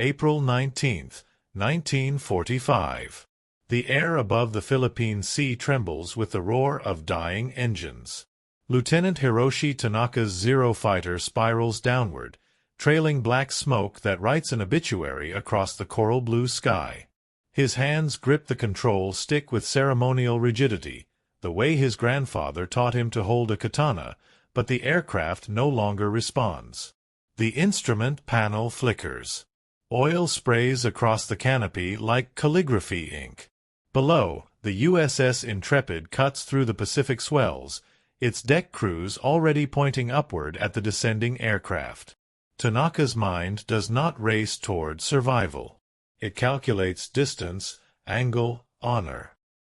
April 19, 1945. The air above the Philippine Sea trembles with the roar of dying engines. Lieutenant Hiroshi Tanaka's Zero fighter spirals downward, trailing black smoke that writes an obituary across the coral blue sky. His hands grip the control stick with ceremonial rigidity, the way his grandfather taught him to hold a katana, but the aircraft no longer responds. The instrument panel flickers. Oil sprays across the canopy like calligraphy ink. Below, the USS Intrepid cuts through the Pacific swells, its deck crews already pointing upward at the descending aircraft. Tanaka's mind does not race toward survival. It calculates distance, angle, honor.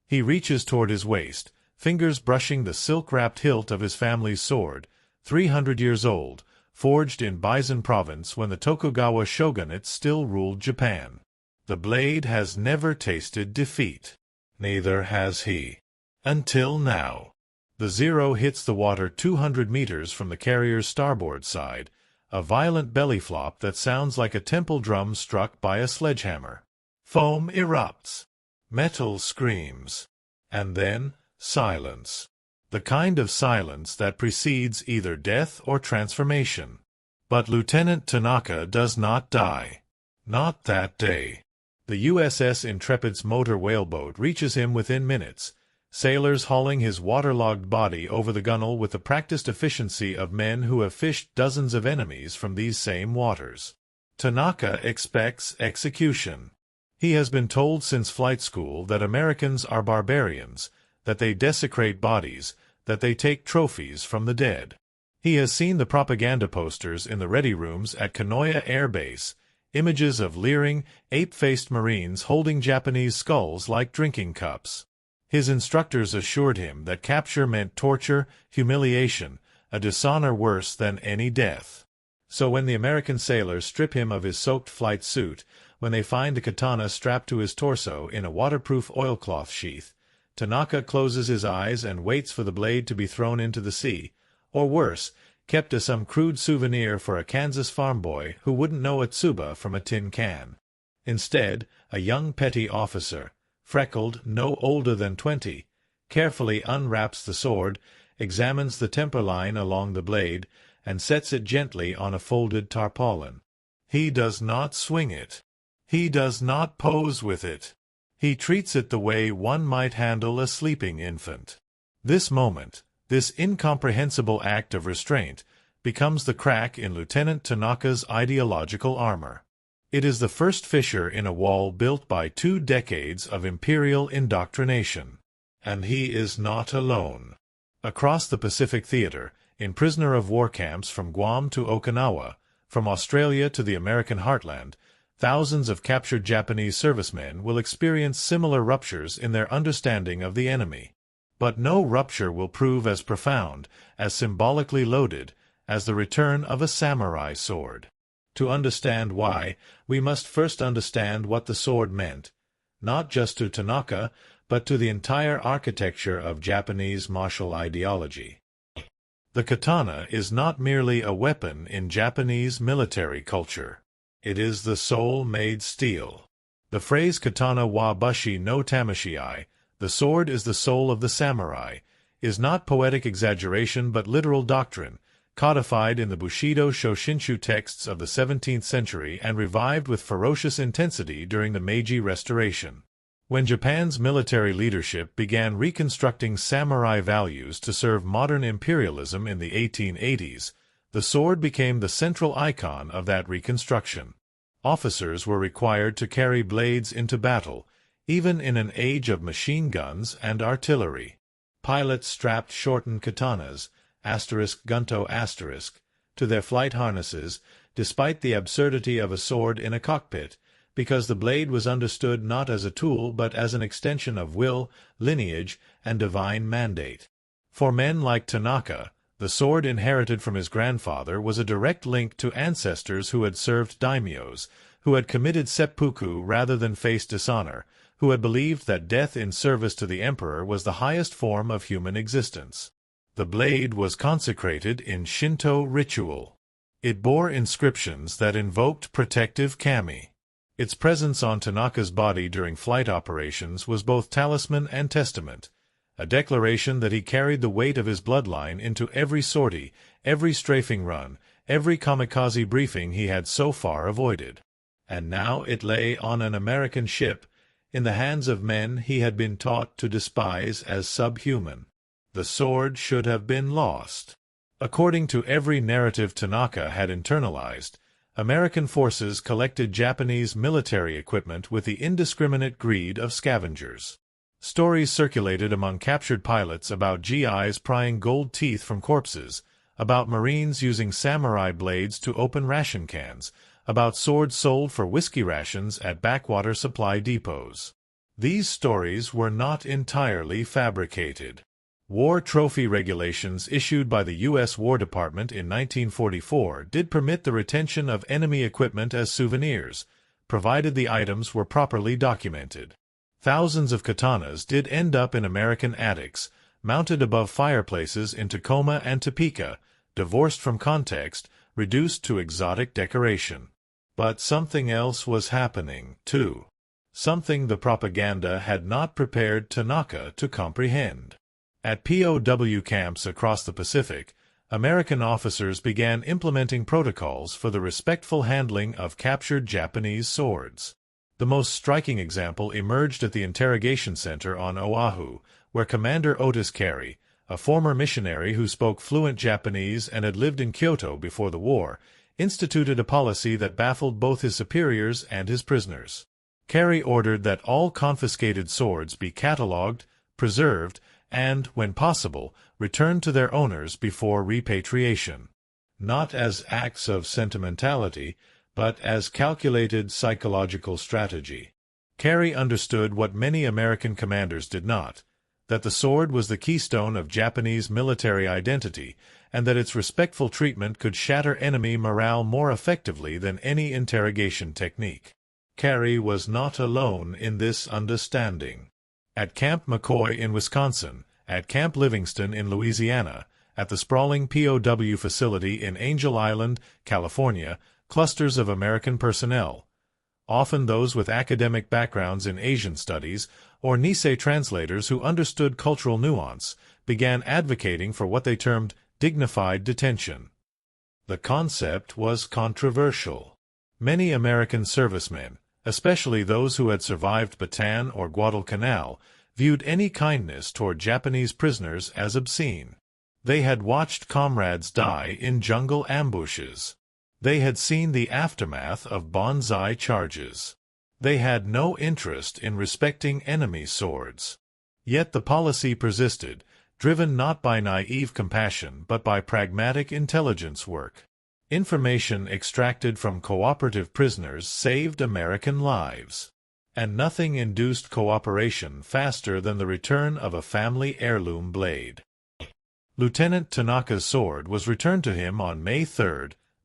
He reaches toward his waist, fingers brushing the silk-wrapped hilt of his family's sword, 300 years old, forged in Bison Province when the Tokugawa shogunate still ruled Japan. The blade has never tasted defeat. Neither has he. Until now. The Zero hits the water 200 meters from the carrier's starboard side, a violent belly flop that sounds like a temple drum struck by a sledgehammer. Foam erupts. Metal screams. And then, silence. The kind of silence that precedes either death or transformation. But Lieutenant Tanaka does not die. Not that day. The USS Intrepid's motor whaleboat reaches him within minutes, sailors hauling his waterlogged body over the gunwale with the practiced efficiency of men who have fished dozens of enemies from these same waters. Tanaka expects execution. He has been told since flight school that Americans are barbarians, that they desecrate bodies, that they take trophies from the dead. He has seen the propaganda posters in the ready rooms at Kanoya Air Base, images of leering, ape-faced Marines holding Japanese skulls like drinking cups. His instructors assured him that capture meant torture, humiliation, a dishonor worse than any death. So when the American sailors strip him of his soaked flight suit, when they find a katana strapped to his torso in a waterproof oilcloth sheath, Tanaka closes his eyes and waits for the blade to be thrown into the sea, or worse, kept as some crude souvenir for a Kansas farm boy who wouldn't know a tsuba from a tin can. Instead, a young petty officer, freckled, no older than 20, carefully unwraps the sword, examines the temper line along the blade, and sets it gently on a folded tarpaulin. He does not swing it. He does not pose with it. He treats it the way one might handle a sleeping infant. This moment, this incomprehensible act of restraint, becomes the crack in Lieutenant Tanaka's ideological armor. It is the first fissure in a wall built by 2 decades of imperial indoctrination. And he is not alone. Across the Pacific Theater, in prisoner of war camps from Guam to Okinawa, from Australia to the American heartland, thousands of captured Japanese servicemen will experience similar ruptures in their understanding of the enemy. But no rupture will prove as profound, as symbolically loaded, as the return of a samurai sword. To understand why, we must first understand what the sword meant, not just to Tanaka, but to the entire architecture of Japanese martial ideology. The katana is not merely a weapon in Japanese military culture. It is the soul-made steel. The phrase katana wa bushi no tamashii, the sword is the soul of the samurai, is not poetic exaggeration but literal doctrine, codified in the Bushido Shoshinshu texts of the 17th century and revived with ferocious intensity during the Meiji Restoration. When Japan's military leadership began reconstructing samurai values to serve modern imperialism in the 1880s, the sword became the central icon of that reconstruction. Officers were required to carry blades into battle, even in an age of machine guns and artillery. Pilots strapped shortened katanas, *gunto*, to their flight harnesses, despite the absurdity of a sword in a cockpit, because the blade was understood not as a tool but as an extension of will, lineage, and divine mandate. For men like Tanaka, the sword inherited from his grandfather was a direct link to ancestors who had served daimyos, who had committed seppuku rather than face dishonor, who had believed that death in service to the emperor was the highest form of human existence. The blade was consecrated in Shinto ritual. It bore inscriptions that invoked protective kami. Its presence on Tanaka's body during flight operations was both talisman and testament, a declaration that he carried the weight of his bloodline into every sortie, every strafing run, every kamikaze briefing he had so far avoided. And now it lay on an American ship, in the hands of men he had been taught to despise as subhuman. The sword should have been lost. According to every narrative Tanaka had internalized, American forces collected Japanese military equipment with the indiscriminate greed of scavengers. Stories circulated among captured pilots about GIs prying gold teeth from corpses, about Marines using samurai blades to open ration cans, about swords sold for whiskey rations at backwater supply depots. These stories were not entirely fabricated. War trophy regulations issued by the U.S. War Department in 1944 did permit the retention of enemy equipment as souvenirs, provided the items were properly documented. Thousands of katanas did end up in American attics, mounted above fireplaces in Tacoma and Topeka, divorced from context, reduced to exotic decoration. But something else was happening, too. Something the propaganda had not prepared Tanaka to comprehend. At POW camps across the Pacific, American officers began implementing protocols for the respectful handling of captured Japanese swords. The most striking example emerged at the interrogation center on Oahu, where Commander Otis Carey, a former missionary who spoke fluent Japanese and had lived in Kyoto before the war, instituted a policy that baffled both his superiors and his prisoners. Carey ordered that all confiscated swords be catalogued, preserved, and, when possible, returned to their owners before repatriation. Not as acts of sentimentality, but as calculated psychological strategy. Carey understood what many American commanders did not, that the sword was the keystone of Japanese military identity, and that its respectful treatment could shatter enemy morale more effectively than any interrogation technique. Carey was not alone in this understanding. At Camp McCoy in Wisconsin, at Camp Livingston in Louisiana, at the sprawling POW facility in Angel Island, California, clusters of American personnel, often those with academic backgrounds in Asian studies, or Nisei translators who understood cultural nuance, began advocating for what they termed dignified detention. The concept was controversial. Many American servicemen, especially those who had survived Bataan or Guadalcanal, viewed any kindness toward Japanese prisoners as obscene. They had watched comrades die in jungle ambushes. They had seen the aftermath of banzai charges. They had no interest in respecting enemy swords. Yet the policy persisted, driven not by naive compassion but by pragmatic intelligence work. Information extracted from cooperative prisoners saved American lives. And nothing induced cooperation faster than the return of a family heirloom blade. Lieutenant Tanaka's sword was returned to him on May 3,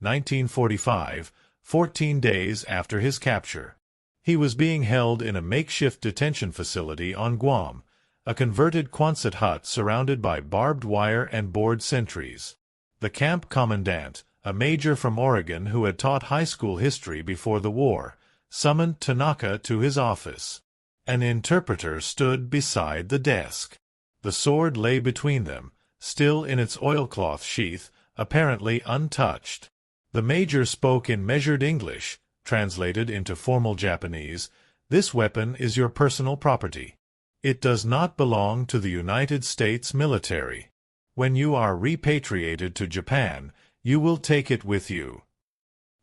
1945, 14 days after his capture. He was being held in a makeshift detention facility on Guam, a converted Quonset hut surrounded by barbed wire and board sentries. The camp commandant, a major from Oregon who had taught high school history before the war, summoned Tanaka to his office. An interpreter stood beside the desk. The sword lay between them, still in its oilcloth sheath, apparently untouched. The major spoke in measured English, translated into formal Japanese. "This weapon is your personal property. It does not belong to the United States military. When you are repatriated to Japan, you will take it with you."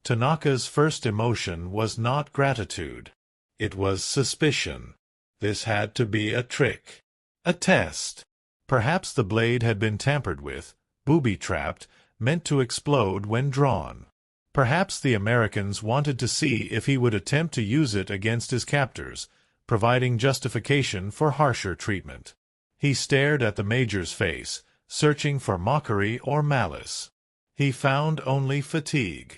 Tanaka's first emotion was not gratitude. It was suspicion. This had to be a trick. A test. Perhaps the blade had been tampered with, booby-trapped, meant to explode when drawn. Perhaps the Americans wanted to see if he would attempt to use it against his captors, providing justification for harsher treatment. He stared at the major's face, searching for mockery or malice. He found only fatigue.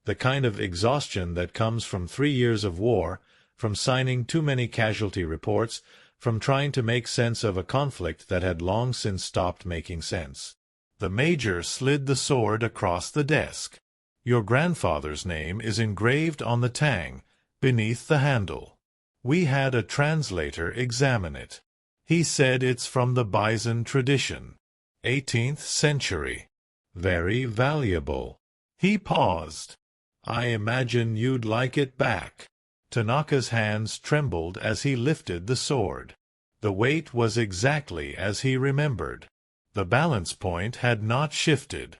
The kind of exhaustion that comes from 3 years of war, from signing too many casualty reports, from trying to make sense of a conflict that had long since stopped making sense. The major slid the sword across the desk. "Your grandfather's name is engraved on the tang," beneath the handle. We had a translator examine it. He said it's from the bison tradition. 18th century. Very valuable. He paused. I imagine you'd like it back. Tanaka's hands trembled as he lifted the sword. The weight was exactly as he remembered. The balance point had not shifted.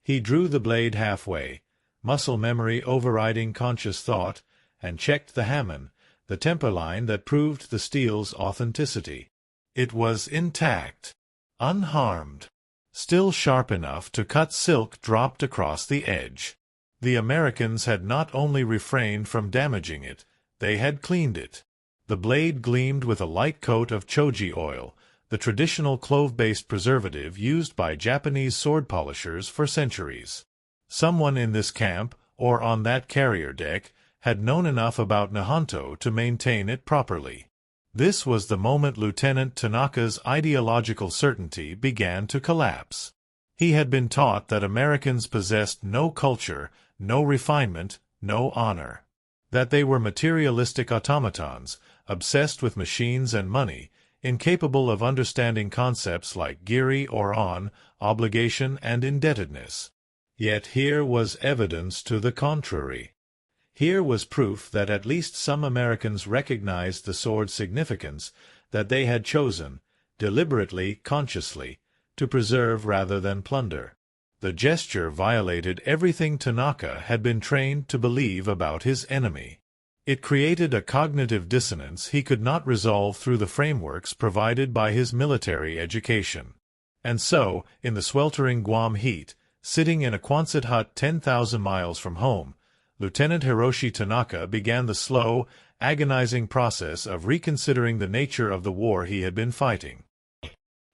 He drew the blade halfway, muscle memory overriding conscious thought, and checked the hamon, the temper line that proved the steel's authenticity. It was intact, unharmed, still sharp enough to cut silk dropped across the edge. The Americans had not only refrained from damaging it, they had cleaned it. The blade gleamed with a light coat of choji oil, the traditional clove-based preservative used by Japanese sword polishers for centuries. Someone in this camp, or on that carrier deck, had known enough about Nihonto to maintain it properly. This was the moment Lieutenant Tanaka's ideological certainty began to collapse. He had been taught that Americans possessed no culture, no refinement, no honor. That they were materialistic automatons, obsessed with machines and money, incapable of understanding concepts like giri or on, obligation and indebtedness. Yet here was evidence to the contrary. Here was proof that at least some Americans recognized the sword's significance, that they had chosen, deliberately, consciously, to preserve rather than plunder. The gesture violated everything Tanaka had been trained to believe about his enemy. It created a cognitive dissonance he could not resolve through the frameworks provided by his military education. And so, in the sweltering Guam heat, sitting in a Quonset hut 10,000 miles from home, Lieutenant Hiroshi Tanaka began the slow, agonizing process of reconsidering the nature of the war he had been fighting.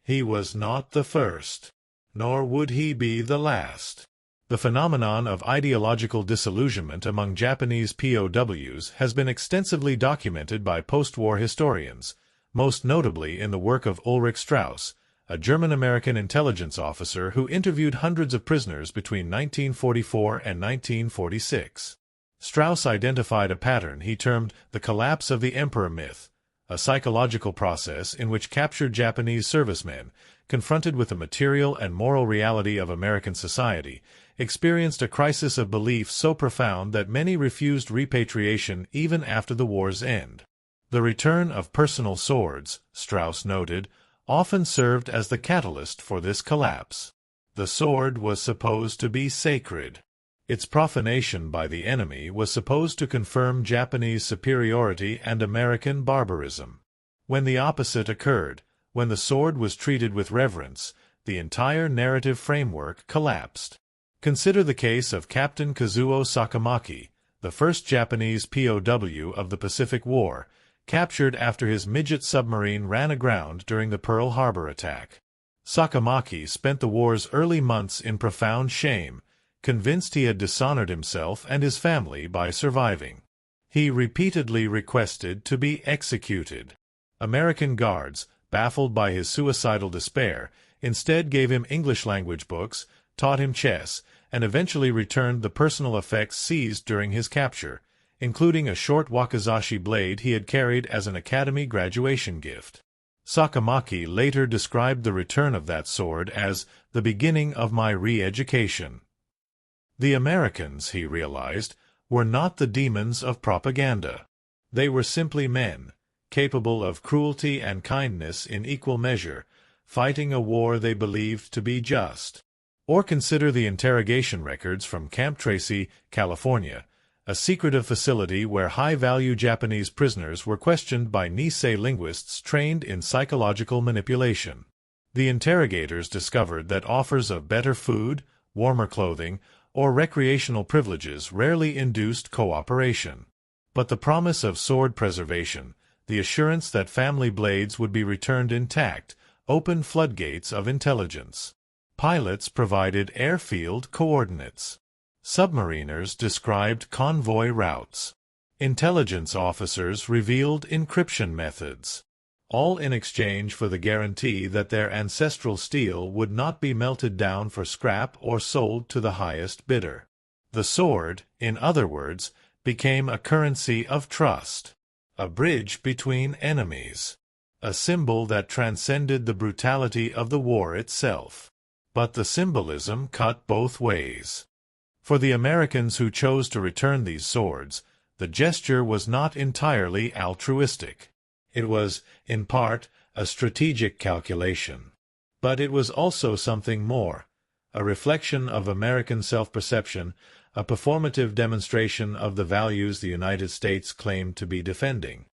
He was not the first, nor would he be the last. The phenomenon of ideological disillusionment among Japanese POWs has been extensively documented by post-war historians, most notably in the work of Ulrich Strauss, a German-American intelligence officer who interviewed hundreds of prisoners between 1944 and 1946. Strauss identified a pattern he termed the collapse of the emperor myth, a psychological process in which captured Japanese servicemen, confronted with the material and moral reality of American society, experienced a crisis of belief so profound that many refused repatriation even after the war's end. The return of personal swords, Strauss noted, often served as the catalyst for this collapse. The sword was supposed to be sacred. Its profanation by the enemy was supposed to confirm Japanese superiority and American barbarism. When the opposite occurred, when the sword was treated with reverence, the entire narrative framework collapsed. Consider the case of Captain Kazuo Sakamaki, the first Japanese POW of the Pacific War, captured after his midget submarine ran aground during the Pearl Harbor attack. Sakamaki spent the war's early months in profound shame, convinced he had dishonored himself and his family by surviving. He repeatedly requested to be executed. American guards, baffled by his suicidal despair, instead gave him English-language books, taught him chess, and eventually returned the personal effects seized during his capture, including a short wakizashi blade he had carried as an academy graduation gift. Sakamaki later described the return of that sword as the beginning of my re-education. The Americans, he realized, were not the demons of propaganda. They were simply men, capable of cruelty and kindness in equal measure, fighting a war they believed to be just. Or consider the interrogation records from Camp Tracy, California, a secretive facility where high-value Japanese prisoners were questioned by Nisei linguists trained in psychological manipulation. The interrogators discovered that offers of better food, warmer clothing, or recreational privileges rarely induced cooperation. But the promise of sword preservation, the assurance that family blades would be returned intact, opened floodgates of intelligence. Pilots provided airfield coordinates. Submariners described convoy routes. Intelligence officers revealed encryption methods, all in exchange for the guarantee that their ancestral steel would not be melted down for scrap or sold to the highest bidder. The sword, in other words, became a currency of trust, a bridge between enemies, a symbol that transcended the brutality of the war itself. But the symbolism cut both ways. For the Americans who chose to return these swords, the gesture was not entirely altruistic. It was, in part, a strategic calculation. But it was also something more, a reflection of American self-perception, a performative demonstration of the values the United States claimed to be defending.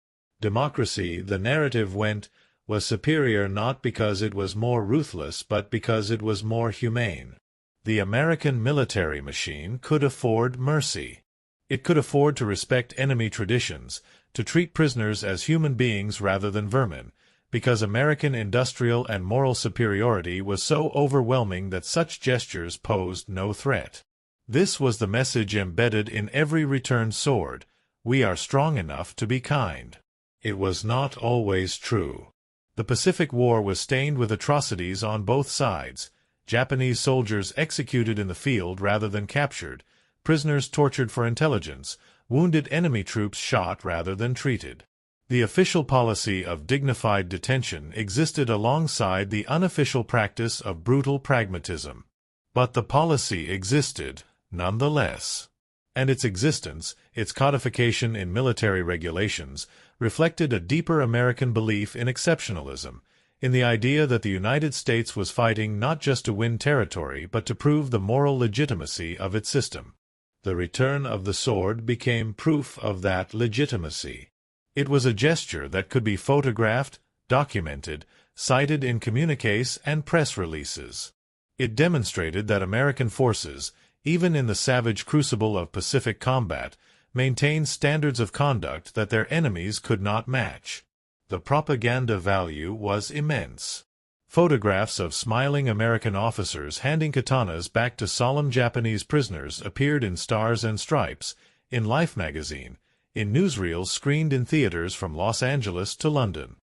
Democracy, the narrative went, was superior not because it was more ruthless but because it was more humane. The American military machine could afford mercy. It could afford to respect enemy traditions, to treat prisoners as human beings rather than vermin, because American industrial and moral superiority was so overwhelming that such gestures posed no threat. This was the message embedded in every returned sword: we are strong enough to be kind. It was not always true. The Pacific War was stained with atrocities on both sides: Japanese soldiers executed in the field rather than captured, prisoners tortured for intelligence, wounded enemy troops shot rather than treated. The official policy of dignified detention existed alongside the unofficial practice of brutal pragmatism. But the policy existed, nonetheless. And its existence, its codification in military regulations, reflected a deeper American belief in exceptionalism, in the idea that the United States was fighting not just to win territory but to prove the moral legitimacy of its system. The return of the sword became proof of that legitimacy. It was a gesture that could be photographed, documented, cited in communiques and press releases. It demonstrated that American forces, even in the savage crucible of Pacific combat, maintained standards of conduct that their enemies could not match. The propaganda value was immense. Photographs of smiling American officers handing katanas back to solemn Japanese prisoners appeared in Stars and Stripes, in Life magazine, in newsreels screened in theaters from Los Angeles to London.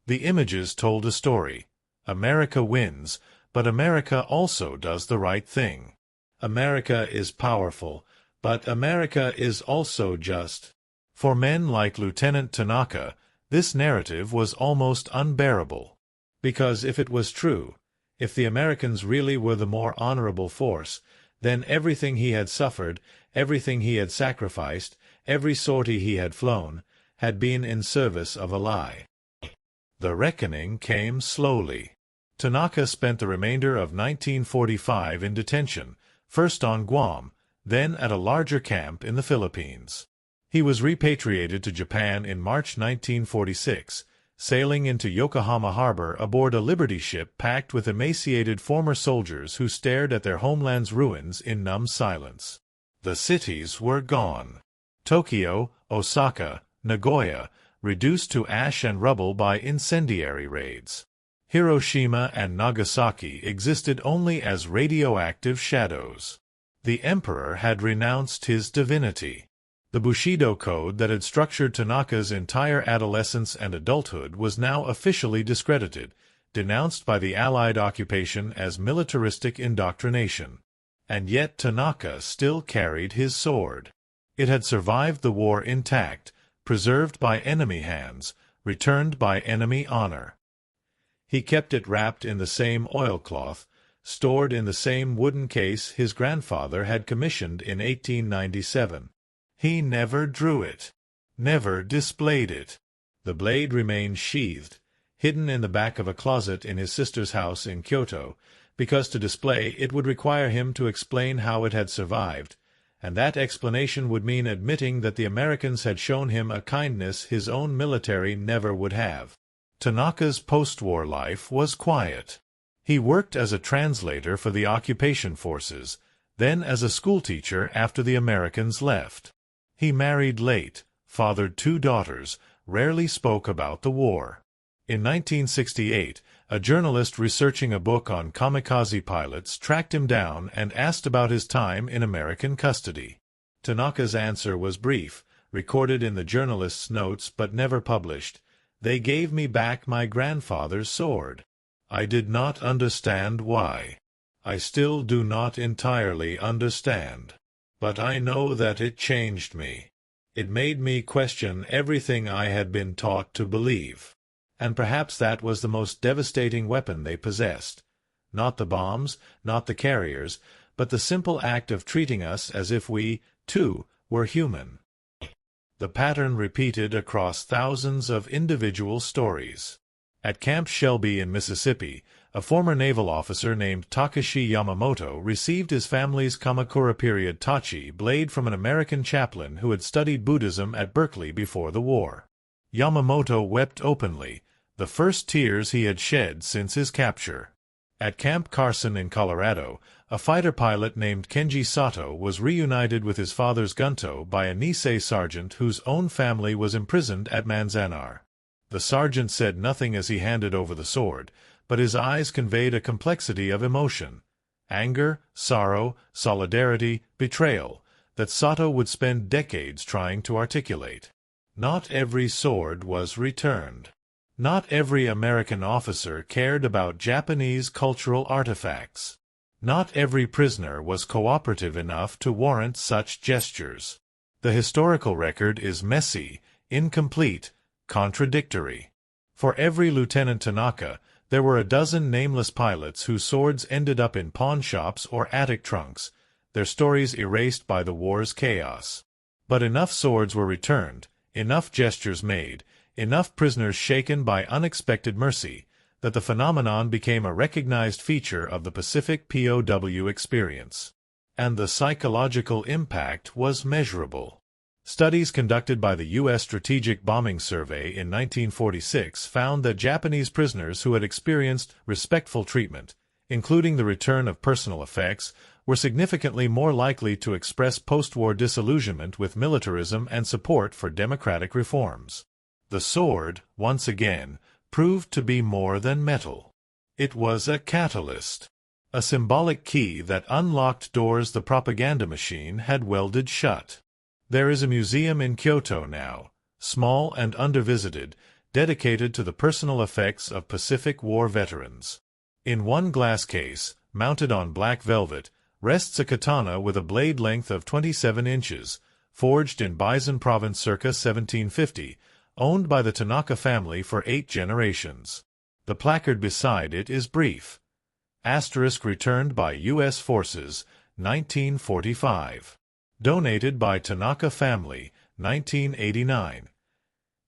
The images told a story. America wins, but America also does the right thing. America is powerful, but America is also just. For men like Lieutenant Tanaka, this narrative was almost unbearable. Because if it was true, if the Americans really were the more honorable force, then everything he had suffered, everything he had sacrificed, every sortie he had flown, had been in service of a lie. The reckoning came slowly. Tanaka spent the remainder of 1945 in detention, first on Guam, then at a larger camp in the Philippines. He was repatriated to Japan in March 1946, sailing into Yokohama harbor aboard a Liberty ship packed with emaciated former soldiers who stared at their homeland's ruins in numb silence. The cities were gone. Tokyo, Osaka, Nagoya, reduced to ash and rubble by incendiary raids. Hiroshima and Nagasaki existed only as radioactive shadows. The emperor had renounced his divinity. The Bushido code that had structured Tanaka's entire adolescence and adulthood was now officially discredited, denounced by the Allied occupation as militaristic indoctrination. And yet Tanaka still carried his sword. It had survived the war intact, preserved by enemy hands, returned by enemy honor. He kept it wrapped in the same oilcloth, stored in the same wooden case his grandfather had commissioned in 1897. He never drew it, never displayed it. The blade remained sheathed, hidden in the back of a closet in his sister's house in Kyoto, because to display it would require him to explain how it had survived, and that explanation would mean admitting that the Americans had shown him a kindness his own military never would have. Tanaka's post-war life was quiet. He worked as a translator for the occupation forces, then as a schoolteacher after the Americans left. He married late, fathered 2 daughters, rarely spoke about the war. In 1968, a journalist researching a book on kamikaze pilots tracked him down and asked about his time in American custody. Tanaka's answer was brief, recorded in the journalist's notes but never published. "They gave me back my grandfather's sword. I did not understand why. I still do not entirely understand. But I know that it changed me. It made me question everything I had been taught to believe. And perhaps that was the most devastating weapon they possessed. Not the bombs, not the carriers, but the simple act of treating us as if we, too, were human. The pattern repeated across thousands of individual stories. At Camp Shelby in Mississippi, a former naval officer named Takashi Yamamoto received his family's Kamakura period tachi blade from an American chaplain who had studied Buddhism at Berkeley before the war. Yamamoto wept openly, the first tears he had shed since his capture. At Camp Carson in Colorado, a fighter pilot named Kenji Sato was reunited with his father's gunto by a Nisei sergeant whose own family was imprisoned at Manzanar. The sergeant said nothing as he handed over the sword, but his eyes conveyed a complexity of emotion, anger, sorrow, solidarity, betrayal, that Sato would spend decades trying to articulate. Not every sword was returned. Not every American officer cared about Japanese cultural artifacts. Not every prisoner was cooperative enough to warrant such gestures. The historical record is messy, incomplete, contradictory. For every Lieutenant Tanaka, there were a dozen nameless pilots whose swords ended up in pawn shops or attic trunks, their stories erased by the war's chaos. But enough swords were returned, enough gestures made, enough prisoners shaken by unexpected mercy, that the phenomenon became a recognized feature of the Pacific POW experience. And the psychological impact was measurable. Studies conducted by the U.S. Strategic Bombing Survey in 1946 found that Japanese prisoners who had experienced respectful treatment, including the return of personal effects, were significantly more likely to express post-war disillusionment with militarism and support for democratic reforms. The sword, once again, proved to be more than metal. It was a catalyst, a symbolic key that unlocked doors the propaganda machine had welded shut. There is a museum in Kyoto now, small and under-visited, dedicated to the personal effects of Pacific War veterans. In one glass case, mounted on black velvet, rests a katana with a blade length of 27 inches, forged in Bison Province circa 1750, owned by the Tanaka family for 8 generations. The placard beside it is brief. Asterisk returned by U.S. Forces, 1945. Donated by Tanaka family, 1989.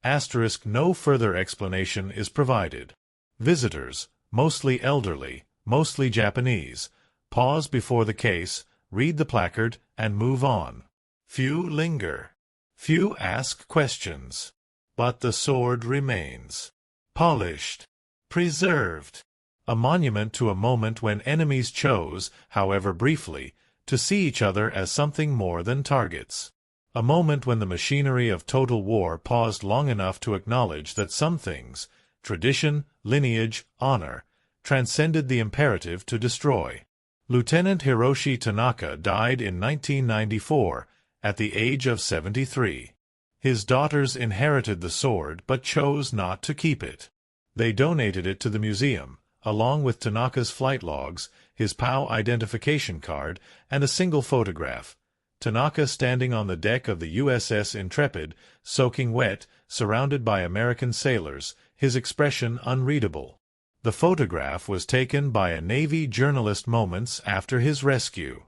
Asterisk no further explanation is provided. Visitors, mostly elderly, mostly Japanese, pause before the case, read the placard, and move on. Few linger. Few ask questions. But the sword remains. Polished. Preserved. A monument to a moment when enemies chose, however briefly, to see each other as something more than targets. A moment when the machinery of total war paused long enough to acknowledge that some things, tradition, lineage, honor, transcended the imperative to destroy. Lieutenant Hiroshi Tanaka died in 1994, at the age of 73. His daughters inherited the sword but chose not to keep it. They donated it to the museum, along with Tanaka's flight logs, his POW identification card, and a single photograph. Tanaka standing on the deck of the USS Intrepid, soaking wet, surrounded by American sailors, his expression unreadable. The photograph was taken by a Navy journalist moments after his rescue.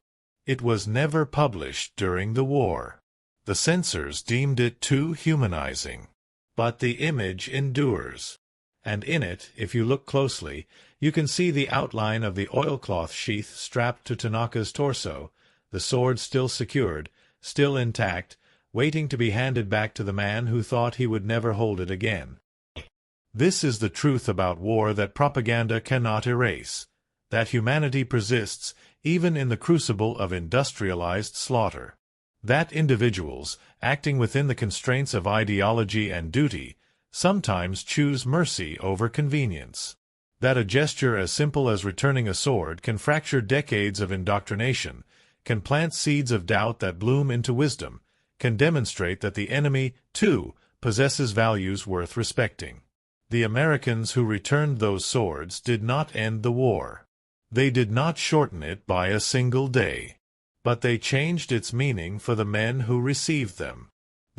It was never published during the war. The censors deemed it too humanizing. But the image endures. And in it, if you look closely, you can see the outline of the oilcloth sheath strapped to Tanaka's torso, the sword still secured, still intact, waiting to be handed back to the man who thought he would never hold it again. This is the truth about war that propaganda cannot erase, that humanity persists even in the crucible of industrialized slaughter. That individuals, acting within the constraints of ideology and duty, sometimes choose mercy over convenience. That a gesture as simple as returning a sword can fracture decades of indoctrination, can plant seeds of doubt that bloom into wisdom, can demonstrate that the enemy, too, possesses values worth respecting. The Americans who returned those swords did not end the war. They did not shorten it by a single day. But they changed its meaning for the men who received them.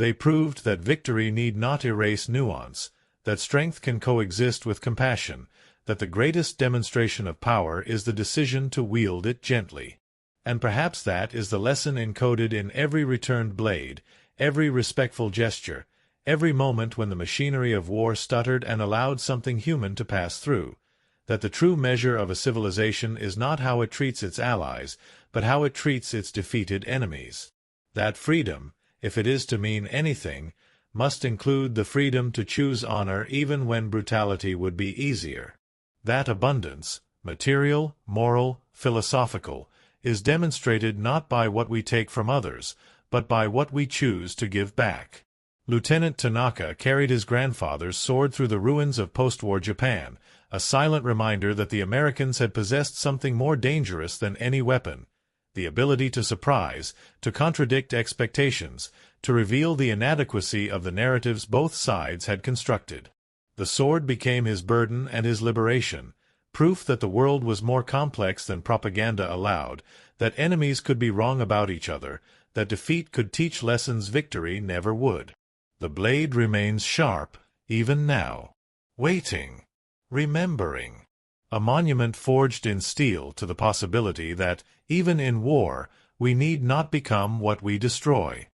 They proved that victory need not erase nuance, that strength can coexist with compassion, that the greatest demonstration of power is the decision to wield it gently. And perhaps that is the lesson encoded in every returned blade, every respectful gesture, every moment when the machinery of war stuttered and allowed something human to pass through, that the true measure of a civilization is not how it treats its allies, but how it treats its defeated enemies. That freedom, if it is to mean anything, must include the freedom to choose honor even when brutality would be easier. That abundance, material, moral, philosophical, is demonstrated not by what we take from others, but by what we choose to give back. Lieutenant Tanaka carried his grandfather's sword through the ruins of post-war Japan, a silent reminder that the Americans had possessed something more dangerous than any weapon: the ability to surprise, to contradict expectations, to reveal the inadequacy of the narratives both sides had constructed. The sword became his burden and his liberation, proof that the world was more complex than propaganda allowed, that enemies could be wrong about each other, that defeat could teach lessons victory never would. The blade remains sharp, even now, waiting, remembering, a monument forged in steel to the possibility that, even in war, we need not become what we destroy.